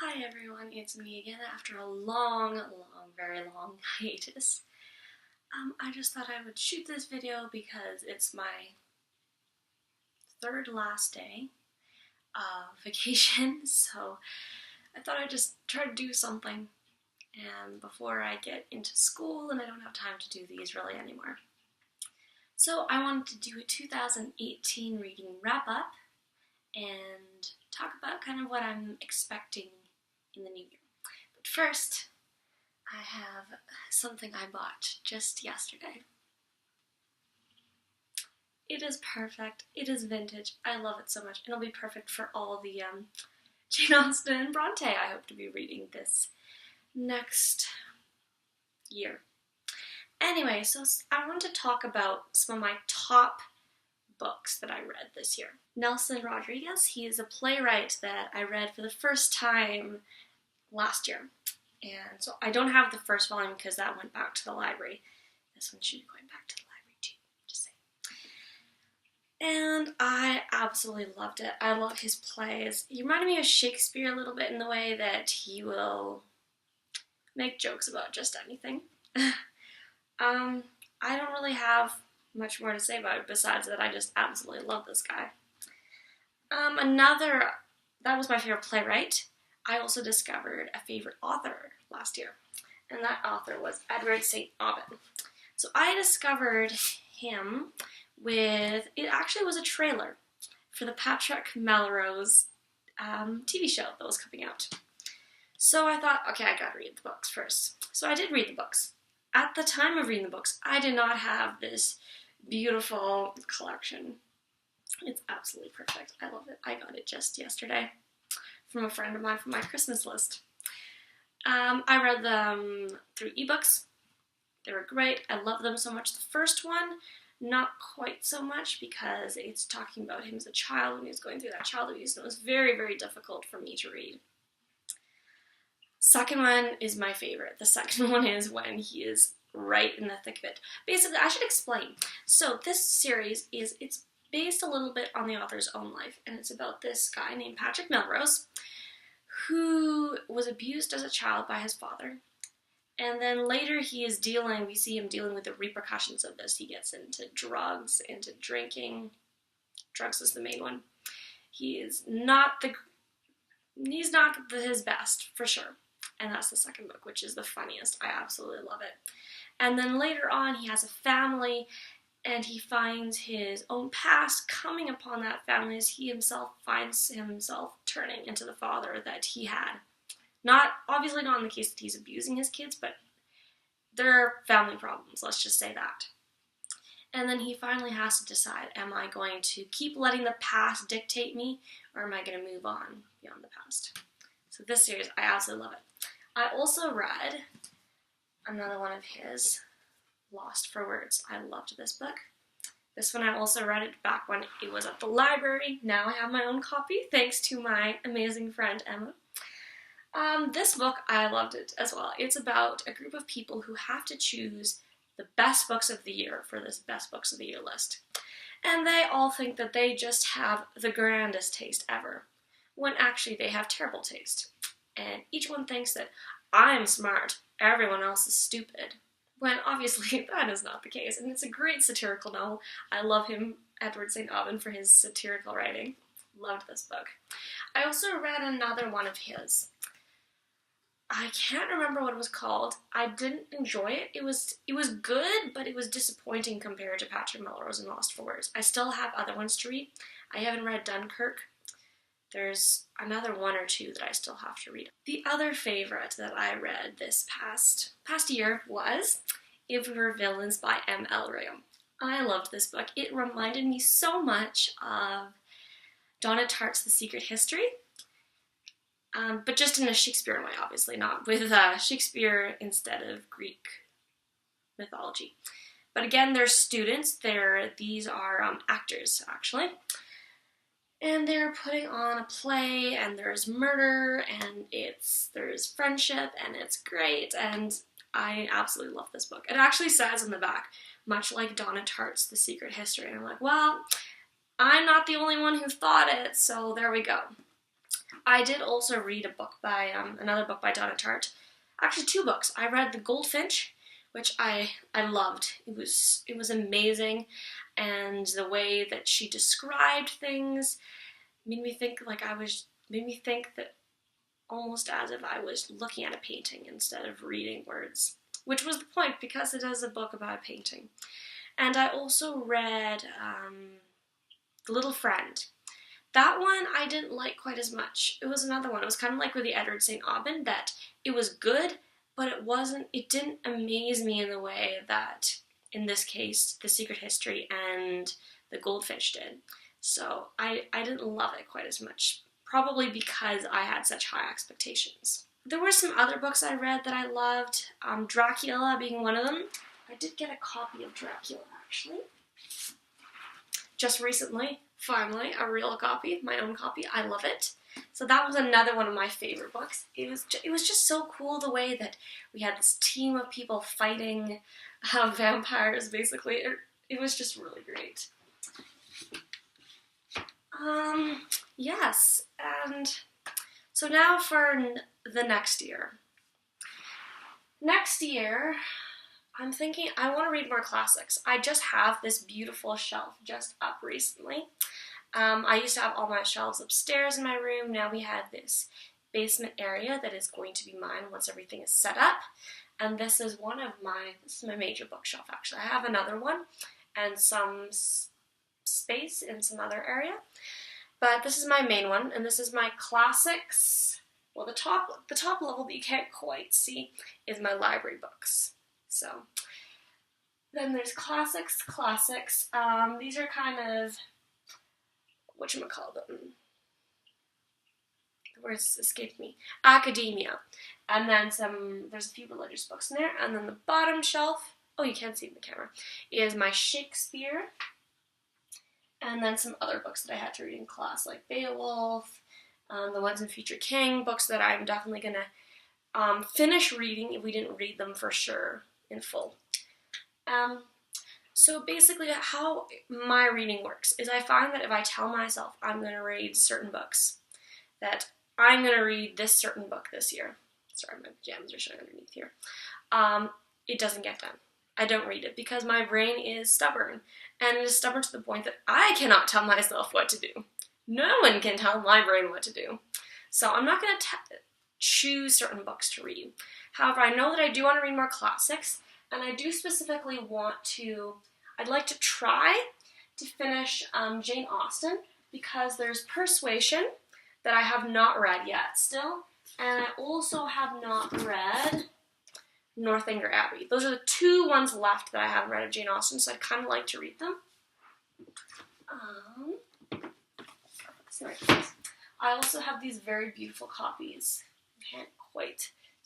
Hi everyone, it's me again after a long, very long hiatus. I just thought I would shoot this video because it's my third last day of vacation, so I thought I'd just try to do something and before I get into school and I don't have time to do these really anymore. So I wanted to do a 2018 reading wrap-up and talk about kind of what I'm expecting in the new year. But first, I have something I bought just yesterday. It is perfect. It is vintage. I love it so much. It'll be perfect for all the Jane Austen and Bronte I hope to be reading this next year. Anyway, so I want to talk about some of my top books that I read this year. Nelson Rodriguez, he is a playwright that I read for the first time last year. And so I don't have the first volume because that went back to the library. This one should be going back to the library too, just saying. And I absolutely loved it. I love his plays. He reminded me of Shakespeare a little bit in the way that he will make jokes about just anything. I don't really have much more to say about it besides that I just absolutely love this guy. That was my favorite playwright. I also discovered a favorite author last year, and that author was Edward St. Aubyn. So I discovered him it actually was a trailer for the Patrick Melrose TV show that was coming out. So I thought, okay, I gotta read the books first. So I did read the books. At the time of reading the books, I did not have this beautiful collection. It's absolutely perfect. I love it. I got it just yesterday from a friend of mine from my Christmas list. I read them through ebooks. They were great. I love them so much. The first one, not quite so much because it's talking about him as a child when he was going through that child abuse, and it was very, very difficult for me to read. Second one is my favorite. The second one is when he is right in the thick of it. Basically, I should explain. So this series it's based a little bit on the author's own life, and it's about this guy named Patrick Melrose who was abused as a child by his father. And then later we see him dealing with the repercussions of this. He gets into drugs, into drinking. Drugs is the main one. He's not his best, for sure. And that's the second book, which is the funniest. I absolutely love it. And then later on, he has a family, and he finds his own past coming upon that family as he himself finds himself turning into the father that he had. Obviously not in the case that he's abusing his kids, but there are family problems, let's just say that. And then he finally has to decide, am I going to keep letting the past dictate me, or am I going to move on beyond the past? So this series, I absolutely love it. I also read another one of his, Lost for Words. I loved this book. This one I also read it back when it was at the library. Now I have my own copy, thanks to my amazing friend Emma. This book, I loved it as well. It's about a group of people who have to choose the best books of the year for this best books of the year list. And they all think that they just have the grandest taste ever, when actually they have terrible taste. And each one thinks that I'm smart, everyone else is stupid, when obviously that is not the case. And it's a great satirical novel. I love him, Edward St. Aubyn, for his satirical writing. Loved this book. I also read another one of his. I can't remember what it was called. I didn't enjoy it. It was good, but it was disappointing compared to Patrick Melrose and Lost for Words. I still have other ones to read. I haven't read Dunkirk. There's another one or two that I still have to read. The other favorite that I read this past year was If We Were Villains by M.L. Rio. I loved this book. It reminded me so much of Donna Tartt's The Secret History, but just in a Shakespearean way, obviously, not with Shakespeare instead of Greek mythology. But again, they're students. These are actors, actually. And they're putting on a play, and there's murder, and there's friendship, and it's great, and I absolutely love this book. It actually says in the back, much like Donna Tartt's The Secret History, and I'm like, well, I'm not the only one who thought it, so there we go. I did also read a book by, another book by Donna Tartt. Actually, two books. I read The Goldfinch, which I loved. It was amazing, and the way that she described things made me think that almost as if I was looking at a painting instead of reading words, which was the point because it is a book about a painting. And I also read The Little Friend. That one I didn't like quite as much. It was another one. It was kind of like with the Edward St. Aubin, that it was good, but it didn't amaze me in the way that, in this case, The Secret History and The Goldfinch did. So I didn't love it quite as much, probably because I had such high expectations. There were some other books I read that I loved, Dracula being one of them. I did get a copy of Dracula, actually. Just recently, finally, a real copy, my own copy. I love it. So that was another one of my favorite books. It was just so cool the way that we had this team of people fighting vampires, basically. It was just really great. Yes, and so now for the next year. Next year, I'm thinking I want to read more classics. I just have this beautiful shelf just up recently. I used to have all my shelves upstairs in my room. Now we have this basement area that is going to be mine once everything is set up. And this is this is my major bookshelf, actually. I have another one and some space in some other area. But this is my main one, and this is my classics. Well, the top level that you can't quite see is my library books. So then there's classics. These are kind of, whatchamacallit, the words escaped me, academia. And then there's a few religious books in there. And then the bottom shelf, oh, you can't see it in the camera, is my Shakespeare. And then some other books that I had to read in class, like Beowulf, the ones in Future King, books that I'm definitely going to finish reading if we didn't read them for sure in full. So basically how my reading works is I find that if I tell myself I'm going to read certain books, that I'm going to read this certain book this year. Sorry, my pajamas are showing underneath here. It doesn't get done. I don't read it because my brain is stubborn, and it is stubborn to the point that I cannot tell myself what to do. No one can tell my brain what to do. So I'm not going to choose certain books to read. However, I know that I do want to read more classics, and I do specifically I'd like to try to finish Jane Austen, because there's Persuasion that I have not read yet still, and I also have not read Northanger Abbey. Those are the two ones left that I haven't read of Jane Austen, so I'd kind of like to read them. Sorry, guys. I also have these very beautiful copies.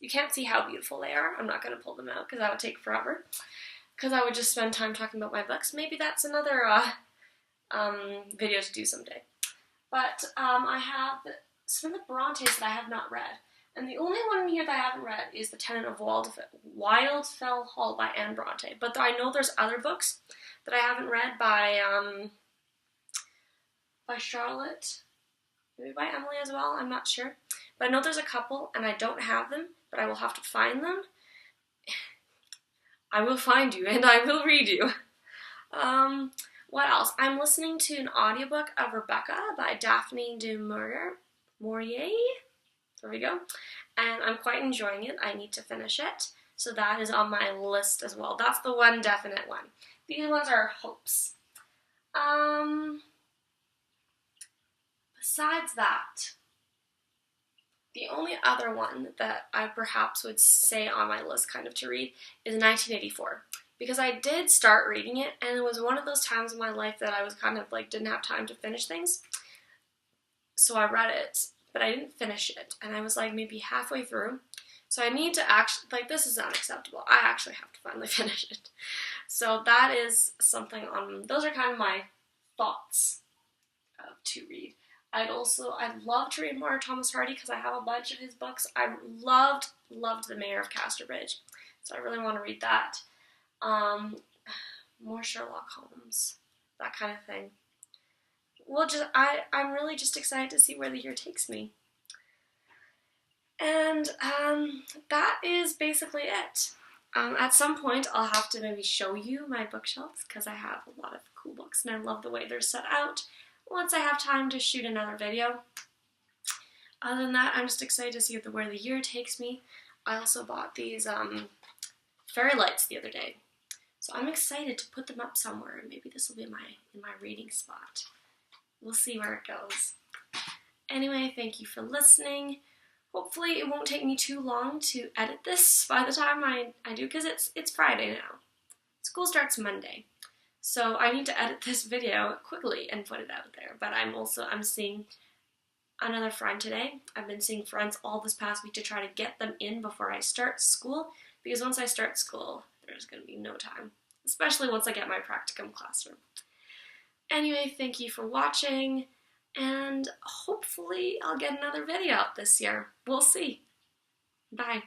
You can't see how beautiful they are. I'm not going to pull them out because that would take forever. Because I would just spend time talking about my books. Maybe that's another video to do someday. But I have some of the Brontes that I have not read. And the only one here that I haven't read is The Tenant of Wildfell Hall by Anne Bronte. But I know there's other books that I haven't read by Charlotte, maybe by Emily as well, I'm not sure. But I know there's a couple, and I don't have them, but I will have to find them. I will find you, and I will read you. What else? I'm listening to an audiobook of Rebecca by Daphne du Maurier. There we go. And I'm quite enjoying it. I need to finish it. So that is on my list as well. That's the one definite one. These ones are hopes. Besides that, the only other one that I perhaps would say on my list kind of to read is 1984. Because I did start reading it, and it was one of those times in my life that I was kind of like didn't have time to finish things. So I read it, but I didn't finish it, and I was like maybe halfway through. So I need to actually, like, this is unacceptable. I actually have to finally finish it. So that is something those are kind of my thoughts to read. I'd love to read more Thomas Hardy because I have a bunch of his books. I loved The Mayor of Casterbridge, so I really want to read that. More Sherlock Holmes, that kind of thing. I'm really just excited to see where the year takes me. And that is basically it. At some point, I'll have to maybe show you my bookshelves because I have a lot of cool books and I love the way they're set out once I have time to shoot another video. Other than that, I'm just excited to see where the year takes me. I also bought these fairy lights the other day, so I'm excited to put them up somewhere. Maybe this will be in my reading spot. We'll see where it goes. Anyway, thank you for listening. Hopefully it won't take me too long to edit this by the time I do, because it's Friday now. School starts Monday. So I need to edit this video quickly and put it out there. But I'm seeing another friend today. I've been seeing friends all this past week to try to get them in before I start school, because once I start school, there's going to be no time, especially once I get my practicum classroom. Anyway, thank you for watching, and hopefully I'll get another video out this year. We'll see. Bye.